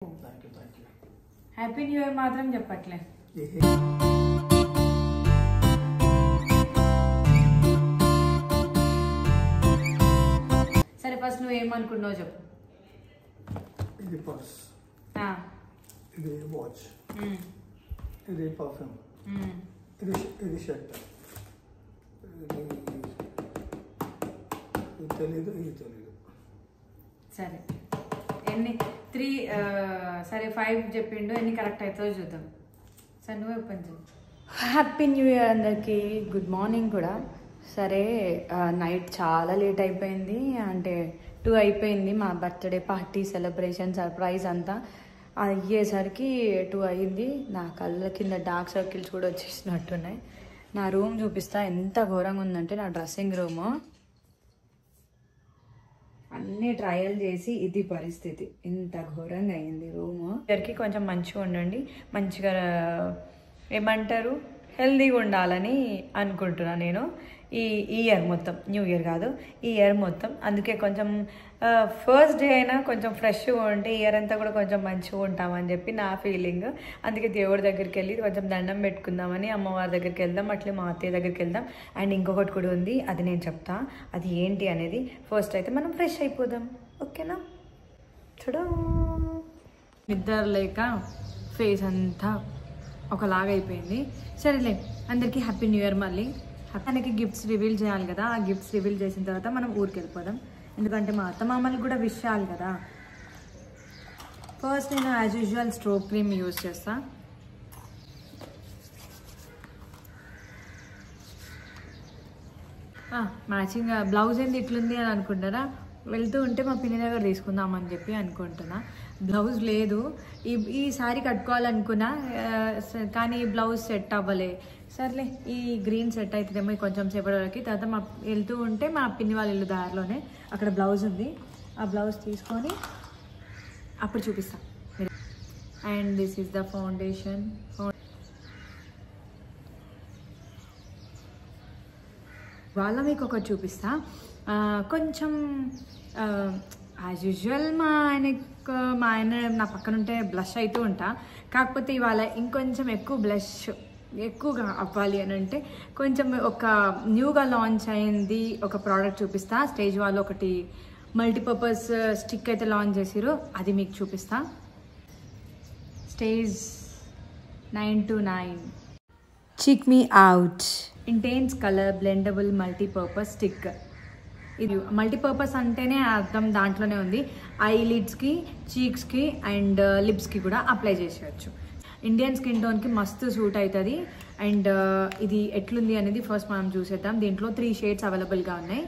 Thank you. Happy new year మాత్రం చెప్పట్లే. సరే ఫస్ట్ నువ్వు ఏమనుకున్నావు చెప్పు. ఇది పర్స్, ఇది వాచ్, ఇది పర్ఫ్యూమ్, ఇది షర్ట్, ఇది తెలీదు, ఇది తెలీదు. సరే ఎన్ని 3 సరే 5 చెప్పిండు, ఎన్ని కరెక్ట్ అవుతుందో చూద్దాం. సరే నువ్వే ఓపెన్ చేయి. హ్యాపీ న్యూ ఇయర్ అందరికీ, గుడ్ మార్నింగ్ కూడా. సరే నైట్ చాలా లేట్ అయిపోయింది, అంటే 2 అయిపోయింది. మా బర్త్డే పార్టీ సెలబ్రేషన్ సర్ప్రైజ్ అంతా అయ్యేసరికి 2 అయ్యింది. నా కళ్ళ కింద డార్క్ సర్కిల్స్ కూడా వచ్చేసినట్టున్నాయి. నా రూమ్ చూపిస్తా, ఎంత ఘోరంగా ఉందంటే నా డ్రెస్సింగ్ రూము. అన్నీ ట్రయల్ చేసి ఇది పరిస్థితి, ఇంత ఘోరంగా అయింది రూము. ఇద్దరికి కొంచెం మంచిగా ఉండండి, మంచిగా ఏమంటారు హెల్దీగా ఉండాలని అనుకుంటున్నా నేను. ఈ ఇయర్ మొత్తం, న్యూ ఇయర్ కాదు, ఈ ఇయర్ మొత్తం. అందుకే కొంచెం ఫస్ట్ డే అయినా కొంచెం ఫ్రెష్గా ఉంటే ఇయర్ అంతా కూడా కొంచెం మంచిగా ఉంటామని చెప్పి నా ఫీలింగ్. అందుకే దేవుడి దగ్గరికి వెళ్ళి కొంచెం దండం పెట్టుకుందామని, అమ్మవారి దగ్గరికి వెళ్దాం, అట్లే మా అత్తయ్య దగ్గరికి వెళ్దాం. అండ్ ఇంకొకటి కూడా ఉంది, అది నేను చెప్తా, అది ఏంటి అనేది. ఫస్ట్ అయితే మనం ఫ్రెష్ అయిపోదాం, ఓకేనా? చూడు, నిద్ర లేక ఫేస్ అంతా ఒకలాగా అయిపోయింది. సరేలే, అందరికీ హ్యాపీ న్యూ ఇయర్. మళ్ళీ తనకి గిఫ్ట్స్ రివీల్ చేయాలి కదా, ఆ గిఫ్ట్స్ రివీల్ చేసిన తర్వాత మనం ఊరికి వెళ్ళిపోదాం. ఎందుకంటే మా అత్త మామలకు కూడా విష్ చేయాలి కదా. ఫస్ట్ నేను as usual stroke cream use చేస్తా. మ్యాచింగ్ బ్లౌజ్ ఏంది ఇట్లుంది అని అనుకుంటారా? వెళ్తూ ఉంటే మా పిన్ని దగ్గర తీసుకుందామని చెప్పి అనుకుంటున్నా. బ్లౌజ్ లేదు, ఈ సారీ కట్టుకోవాలనుకున్నా కానీ బ్లౌజ్ సెట్ అవ్వలే. సర్లే, ఈ గ్రీన్ సెట్ అవుతుందేమో కొంచెం సేపటి వరకు. తర్వాత మా వెళ్తూ ఉంటే మా పిన్ని వాళ్ళ ఇల్లు దారిలోనే అక్కడ బ్లౌజ్ ఉంది, ఆ బ్లౌజ్ తీసుకొని అప్పుడు చూపిస్తా. And this is the foundation. వాళ్ళ మీకు ఒకటి చూపిస్తా. కొంచెం యాజ్ యూజువల్ మా ఆయన నా పక్కన ఉంటే బ్లష్ అవుతూ ఉంటా. కాకపోతే ఇవాళ ఇంకొంచెం ఎక్కువ బ్లష్ ఎక్కువగా అవ్వాలి అని అంటే కొంచెం ఒక న్యూగా లాంచ్ అయింది ఒక ప్రోడక్ట్ చూపిస్తా. స్టేజ్ వాళ్ళు ఒకటి మల్టీపర్పస్ స్టిక్ అయితే లాంచ్ చేసిరు, అది మీకు చూపిస్తా. Stage 929 chic me out intense colour blendable multipurpose stick. ఇది మల్టీపర్పస్ అంటేనే అర్థం దాంట్లోనే ఉంది. ఐలిడ్స్కి, చీక్స్కి అండ్ లిప్స్కి కూడా అప్లై చేసేయచ్చు. ఇండియన్ స్కిన్ టోన్కి మస్తు సూట్ అవుతుంది. అండ్ ఇది ఎట్లుంది అనేది ఫస్ట్ మనం చూసేద్దాం. దీంట్లో 3 షేడ్స్ అవైలబుల్గా ఉన్నాయి.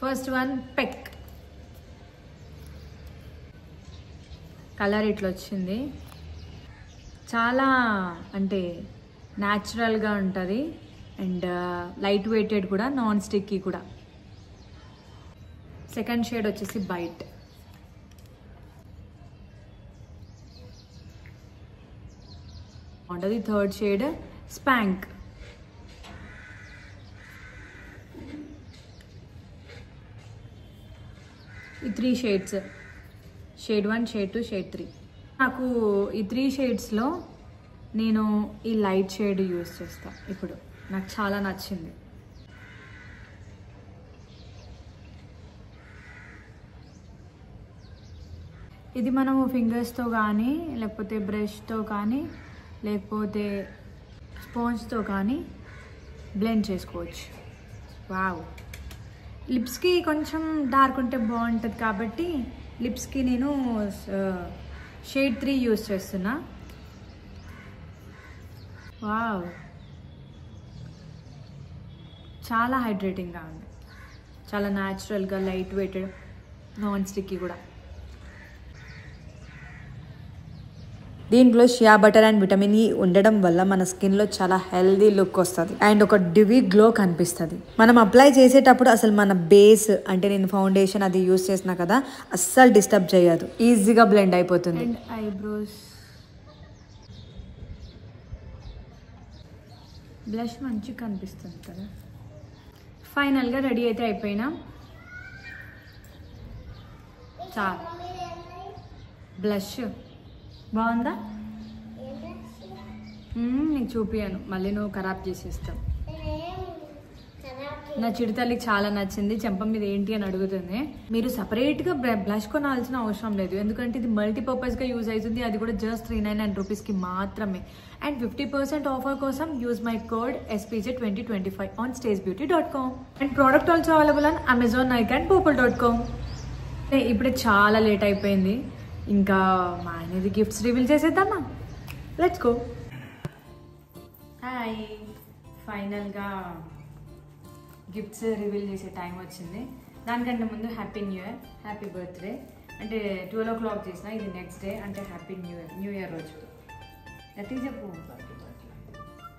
ఫస్ట్ వన్ పెక్ కలర్ ఇట్లా వచ్చింది. చాలా అంటే న్యాచురల్గా ఉంటుంది అండ్ లైట్ వెయిటెడ్ కూడా, నాన్ స్టిక్కీ కూడా. సెకండ్ షేడ్ వచ్చేసి బైట్. ఉంటుంది. Third shade spank. ఈ 3 షేడ్స్, షేడ్ 1, షేడ్ 2, షేడ్ 3. నాకు ఈ 3 షేడ్స్లో నేను ఈ లైట్ షేడ్ యూజ్ చేస్తా ఇప్పుడు. నాకు చాలా నచ్చింది. ఇది మనము ఫింగర్స్తో కానీ, లేకపోతే బ్రష్తో కానీ, లేకపోతే స్పాంజ్తో కానీ బ్లెండ్ చేసుకోవచ్చు. వావ్. లిప్స్కి కొంచెం డార్క్ ఉంటే బాగుంటుంది కాబట్టి లిప్స్కి నేను షేడ్ 3 యూజ్ చేస్తున్నా. వావ్, చాలా హైడ్రేటింగ్గా ఉంది, చాలా న్యాచురల్గా, లైట్ వెయిటెడ్, నాన్ స్టిక్కీ కూడా. దీంట్లో shea butter and vitamin E ఉండడం వల్ల మన స్కిన్లో చాలా హెల్దీ లుక్ వస్తుంది అండ్ ఒక డివీ గ్లో కనిపిస్తుంది. మనం అప్లై చేసేటప్పుడు అసలు మన బేస్ అంటే నేను ఫౌండేషన్ అది యూజ్ చేసినా కదా, అస్సలు డిస్టర్బ్ చేయదు, ఈజీగా బ్లెండ్ అయిపోతుంది. అండ్ ఐబ్రోస్, బ్లష్ మంచిగా కనిపిస్తుంది కదా. ఫైనల్గా రెడీ అయితే అయిపోయినా. చాలా బ్లష్ బాగుందా? నీకు చూపియాను, మళ్ళీ నువ్వు ఖరాబ్ చేసేస్తావు. నా చిడితల్లికి చాలా నచ్చింది. చెంప మీద ఏంటి అని అడుగుతుంది. మీరు సపరేట్గా బ్లష్ కొనాల్సిన అవసరం లేదు, ఎందుకంటే ఇది మల్టీపర్పస్గా యూజ్ అవుతుంది. అది కూడా జస్ట్ 399 రూపీస్కి మాత్రమే. అండ్ 50% ఆఫర్ కోసం use my code SPJ2025 on stagebeauty.com. And product also available on Amazon, Nike and Popul.com. ఇప్పుడే చాలా లేట్ అయిపోయింది, ఇంకా మా ఆయనది గిఫ్ట్స్ రివీల్ చేసేద్దామా? Let's go. హాయ్, ఫైనల్గా గిఫ్ట్స్ రివీల్ చేసే టైం వచ్చింది. దానికంటే ముందు happy new year, happy birthday. అంటే 12 o'clock చేసిన, ఇది నెక్స్ట్ డే, అంటే హ్యాపీ న్యూ ఇయర్ రోజు. గట్టిగా చెప్పు.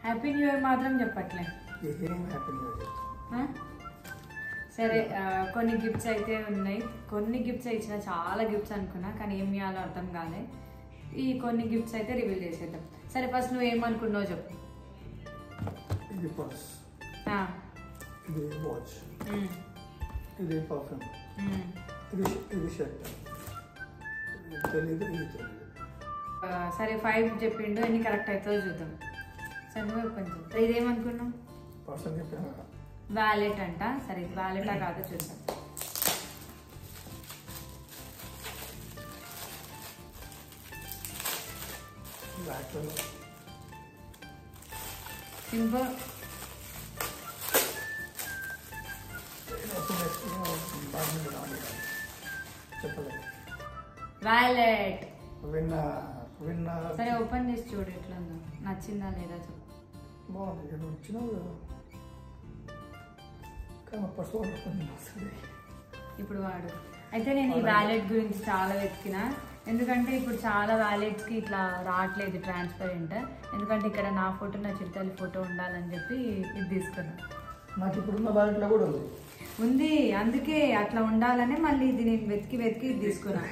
హ్యాపీ న్యూ ఇయర్ మాత్రం చెప్పట్లే. సరే, కొన్ని గిఫ్ట్స్ అయితే ఉన్నాయి. కొన్ని గిఫ్ట్స్ ఇచ్చిన, చాలా గిఫ్ట్స్ అనుకున్నా, కానీ ఏం చేయాలో అర్థం కాలే. ఈ కొన్ని గిఫ్ట్స్ అయితే రివీల్ చేసేద్దాం. సరే, ఫస్ట్ నువ్వు ఏమనుకున్నావు చెప్పు. ఇది పర్స్, ఇది వాచ్, ఇది పర్ఫ్యూమ్, ఇది షర్ట్. తెలీదు, ఇది తెలీదు. సరే, 5 చెప్పిండు, ఎన్ని కరెక్ట్ అవుతుందో చూద్దాం. సరే, నువ్వు కొంచెం ఇదేమనుకున్నావు? పర్సన్ చెప్పాను, వ్యాలెట్ అంట. సరే, ఇది వ్యాలెటా కాదో చూద్దాం. సింపుల్. వ్యాలెట్. సరే, ఓపెన్ చేసి చూడు ఎట్లా ఉందో, నచ్చిందా లేదా చెప్పు. బాగుంది, వచ్చినావు కదా. ఇప్పుడు వాడు. అయితే నేను ఈ వ్యాలెట్ గురించి చాలా వెతికిన, ఎందుకంటే ఇప్పుడు చాలా వ్యాలెట్స్కి ఇట్లా రావట్లేదు ట్రాన్స్పరెంట్. ఎందుకంటే ఇక్కడ నా ఫోటో, నా చిరుతల్లి ఫోటో ఉండాలని చెప్పి ఇది తీసుకున్నా. నాకు ఇప్పుడున్న వ్యాలెట్లో కూడా ఉంది, అందుకే అట్లా ఉండాలని మళ్ళీ ఇది నేను వెతికి ఇది తీసుకున్నా.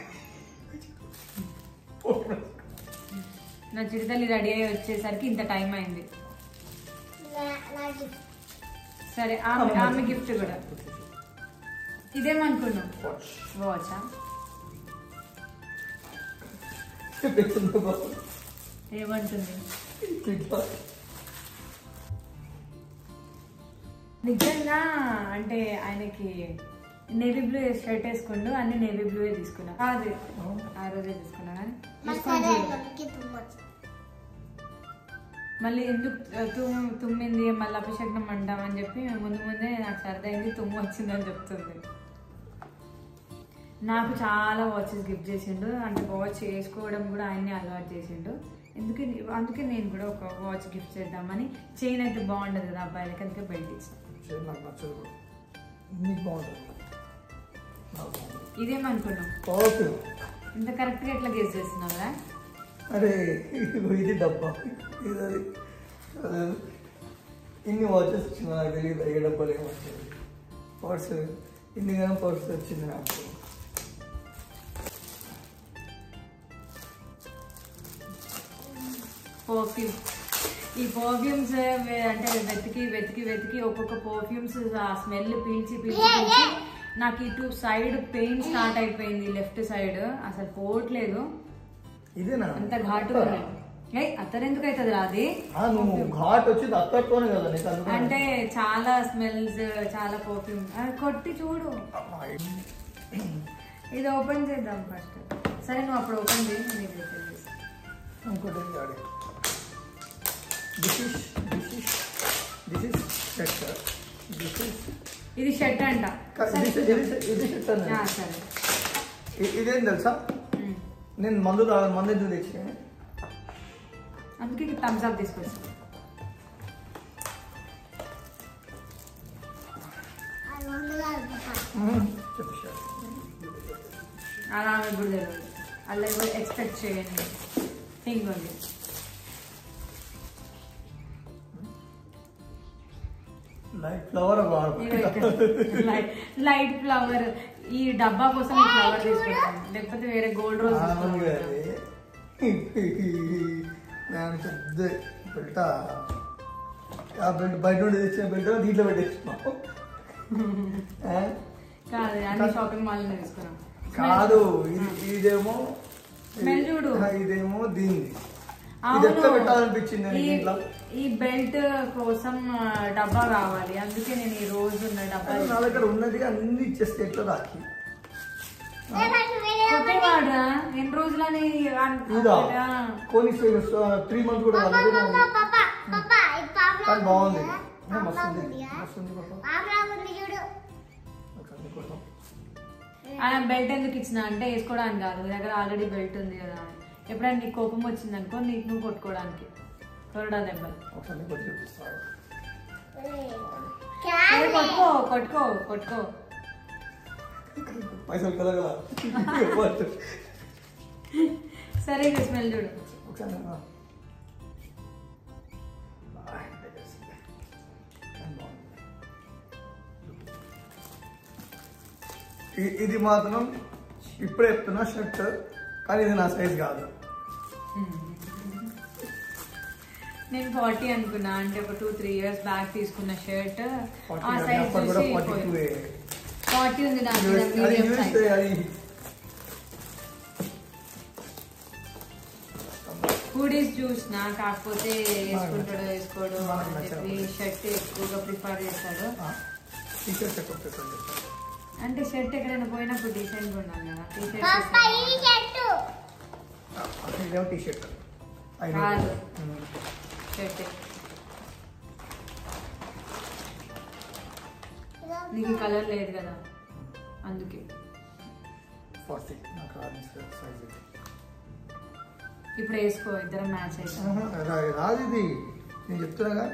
నా చిరుతల్లి రెడీ అయ్యి వచ్చేసరికి ఇంత టైం అయింది. సరే, ఆమె గిఫ్ట్ కూడా. ఇదేమనుకున్నావు? వాచా? ఏమంటుంది? నిజంగా అంటే ఆయనకి నేవీ బ్లూ షర్ట్ వేసుకుంటూ అన్ని నేవీ బ్లూ తీసుకున్నా. అదే ఆ రోజే తీసుకున్నా. మళ్ళీ ఎందుకు తుమ్మింది, మళ్ళీ అభిషేకం అంటామని చెప్పి ముందే నాకు సరదైంది, తుమ్ము వచ్చిందని చెప్తుంది. నాకు చాలా వాచెస్ గిఫ్ట్ చేసిండు, అంటే వాచ్ వేసుకోవడం కూడా ఆయన్ని అలవాటు చేసిండు. అందుకే నేను కూడా ఒక వాచ్ గిఫ్ట్ చేద్దామని. చైన్ అయితే బాగుండదు కదా అబ్బాయిలకి, అందుకే బయట ఇచ్చాను. ఇదేమనుకున్నావు? ఇంత కరెక్ట్గా ఎట్లా గెస్ చేస్తున్నావురా? అరే, ఇది డబ్బా, ఇది ఇన్ని వాచెస్ వచ్చింది నాకు తెలియదు. ఏ డబ్బాలు ఏమొచ్చింది? పర్స్, ఇన్ని కానీ పర్స్ వచ్చింది నాకు. పర్ఫ్యూమ్. ఈ పర్ఫ్యూమ్స్ అంటే వెతికి ఒక్కొక్క పర్ఫ్యూమ్స్ ఆ స్మెల్ పీల్చి నాకు ఇటు సైడ్ పెయిన్ స్టార్ట్ అయిపోయింది. లెఫ్ట్ సైడ్ అసలు పోవట్లేదు, అంత ఘాటుగా ఉన్నాయి. అత్తరు ఎందుకు అవుతుంది రాది? అంటే చాలా స్మెల్స్, చాలా పర్ఫ్యూమ్. కొట్టి చూడు, ఇది ఓపెన్ చేద్దాం ఫస్ట్. సరే, నువ్వు అప్పుడు ఓపెన్ చేసి ఇది షర్ట్ అంట. ఇదేం తెలుసా, నేను మందు ఎందుకు తెచ్చిన, అందుకే థమ్స్ అప్ తీసుకొచ్చి. అలా ఇప్పుడు తెలియదు, అలా ఎక్స్పెక్ట్ చేయండి. థింక్ ఉంది. Light flower, light flower. ఈ డబ్బా కోసం ఫ్లవర్ తీసుకుంటాను, లేకపోతే వేరే గోల్డ్ రోజ్ బెల్ట్. ఆ బెల్ట్ బయట నుండి తెచ్చిన బెల్ట్ దీంట్లో పెట్టేస్తున్నావు కాదు, అన్ని షాపింగ్ మాల్ తీసుకున్నాం. కాదు, ఇదేమో స్మెల్ చూడు. ఇదేమో దీన్ని ఇది ఎట్లా పెట్టాలనిపించింది ఇంట్లో. ఈ బెల్ట్ కోసం డబ్బా కావాలి, అందుకే నేను ఈ రోజు ఉన్న డబ్బా నా దగ్గర ఉన్నది అన్ని ఇచ్చేస్తే ఎట్లా రాకి కొత్తవాడరా ఎన్ని రోజులని కొన్ని 3 months కూడా కానీ బాగుంది. బెల్ట్ ఎందుకు ఇచ్చిన అంటే వేసుకోవడానికి కాదు, దగ్గర ఆల్రెడీ బెల్ట్ ఉంది కదా. ఎప్పుడైనా నీకు కోపం వచ్చింది అనుకో, నీకు నువ్వు కొట్టుకోవడానికి కొరడా దెబ్బలు. కొట్టుకో కొట్టుకో కొట్టుకో పైసలు కలగల. సరే స్మెల్ చూడు. ఇది మాత్రం ఇప్పుడే చెప్తున్నా షర్ట్, కానీ ఇది నా సైజ్ కాదు. నేను 40 అనుకున్నా, అంటే ఒక 2-3 years బ్యాక్ తీసుకున్న షర్ట్ ఆ సైజ్ చూసి 40 ఉంది దాని. హూడీస్ చూసిన, కాకపోతే వేసుకుంటాడో వేసుకోడు అని చెప్పి షర్ట్ ఎక్కువగా ప్రిఫర్ చేస్తాడు. అంటే షర్ట్ ఎక్కడైనా పోయినప్పుడు డీసెంట్ గా ఉండాలి కదా. టీషర్ట్ కాదు షర్ట్. నీకు కలర్ లేదు కదా అందుకే. ఇప్పుడు వేసుకో, ఇద్దరం మ్యాచ్ అయితే రాదు. ఇది నేను చెప్తున్నాగా,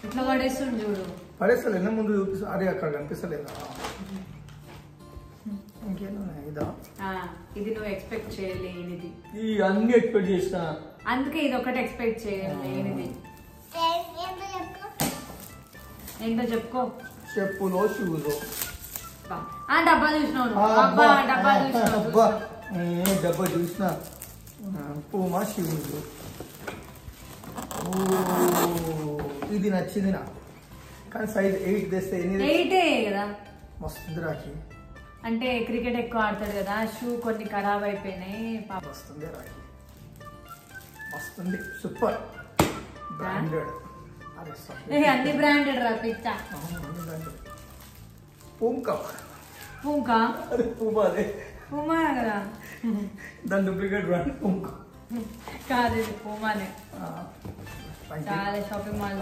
ఇట్లా పడేస్తుంది చూడు. పడేస్తలే, ఎన్న ముందు చూపిస్తా. అదే అక్కడ కనిపిస్తలేదా? ఇంకేనా ఇదా? ఇది నువ్వు ఎక్స్పెక్ట్ చేయలేనిది. ఈ అన్ని ఎక్స్పెక్ట్ చేసిన, అందుకే ఇది ఒకటి ఎక్స్పెక్ట్ చేయలేనిది. ఏంటో చెప్పుకో. చెప్పులో షూలో డబ్బా చూసినావు, డబ్బా చూసిన. Puma shoes. ఇది నచ్చింది నా, కానీ సైజ్ 8 తెస్తే 8 కదా మస్తుంది రాకి. అంటే క్రికెట్ ఎక్కువ ఆడతాడు కదా, షూ కొన్ని ఖరాబ్ అయిపోయినాయి. వస్తుంది రాకి, వస్తుంది. Super branded. అన్ని బ్రాండెడ్ రా పిచ్చా. పూంకా పూంకా పూమా, అదే పూమా కదా, దాని డూప్లికేట్ బ్రాండ్ పూంకా కాదు, ఇది పూమానే. చాలా షాపింగ్ మాల్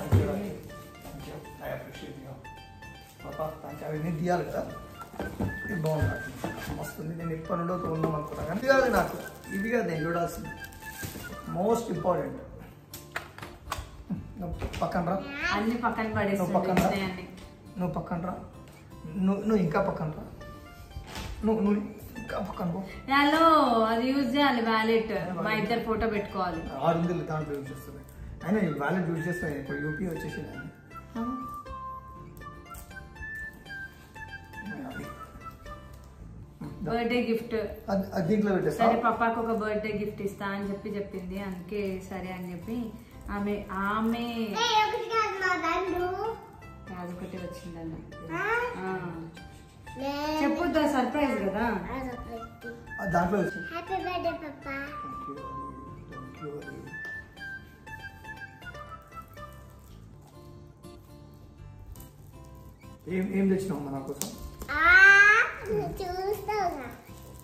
అవన్నీ తీయాలి కదా. ఇది బాగుంది, వస్తుంది. నేను ఎప్పటి నుండో ఉన్నాం అనుకున్నా, కానీ ఇది కాదు నాకు, ఇది కాదు నేను చూడాల్సింది. Most important. నువ్వు పక్కన రా, అన్ని పక్కన పడేసి. నువ్వు పక్కన రా, నువ్వు పక్కన రా, నువ్వు ఇంకా పక్కన రా, నువ్వు ఇంకా పక్కన పో. దానిలో అది యూజ్ చేయాలి, వ్యాలెట్. మా ఇద్దరు ఫోటో పెట్టుకోవాలి. 600 దాంట్లో యూజ్ చేస్తుంది. అయినా వ్యాలెట్ యూజ్ చేస్తాను. ఇప్పుడు యూపీ వచ్చేసి బర్త్డే గిఫ్ట్ దీంట్లో పెట్టేస్తా. సరే పప్పాకు ఒక బర్త్డే గిఫ్ట్ ఇస్తా అని చెప్పింది, అందుకే సరే అని చెప్పి ఆమె అదొకటి వచ్చిందన్న. చెప్పుద్దా, సర్ప్రైజ్ కదా. దాంట్లో ఏం తెచ్చినావు మన కోసం?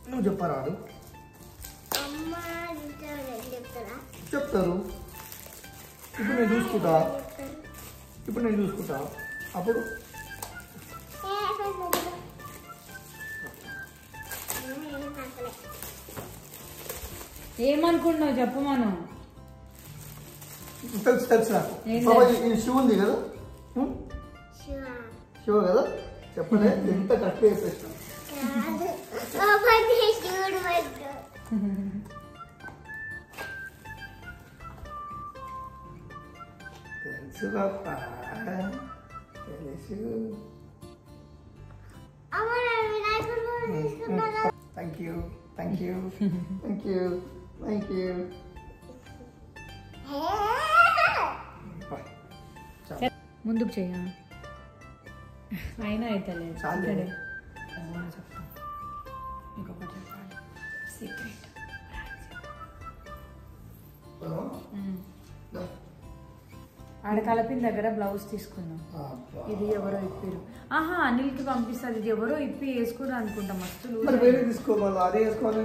నువ్వు చెప్పరాదు. చెప్తారు. ఇప్పుడు నేను చూసుకుంటా. అప్పుడు ఏమనుకుంటున్నావు చెప్పు. మనం తెలుసు నాకు. ఈ షూ ఉంది కదా, షూ కదా, చెప్పలే ఎంత కరెక్ట్ చెప్పేసిన. తెలుసు బాబా, తెలుసు. Thank you. ముందుకు చెయ్య, అయినా అయితే చాలే. చెప్తా. ఇంకొకటి చెప్పాలి. సీక్రెట్. ఆడ కలిపిన దగ్గర బ్లౌజ్ తీసుకున్నాం. ఇది ఎవరో ఇప్పారు. ఆహా, అనిల్కి పంపిస్తుంది. ఇది ఎవరో ఇప్పి వేసుకున్నారు అనుకుంటా. మస్తులు వేరే తీసుకోవాలి, అదే వేసుకోవాలి.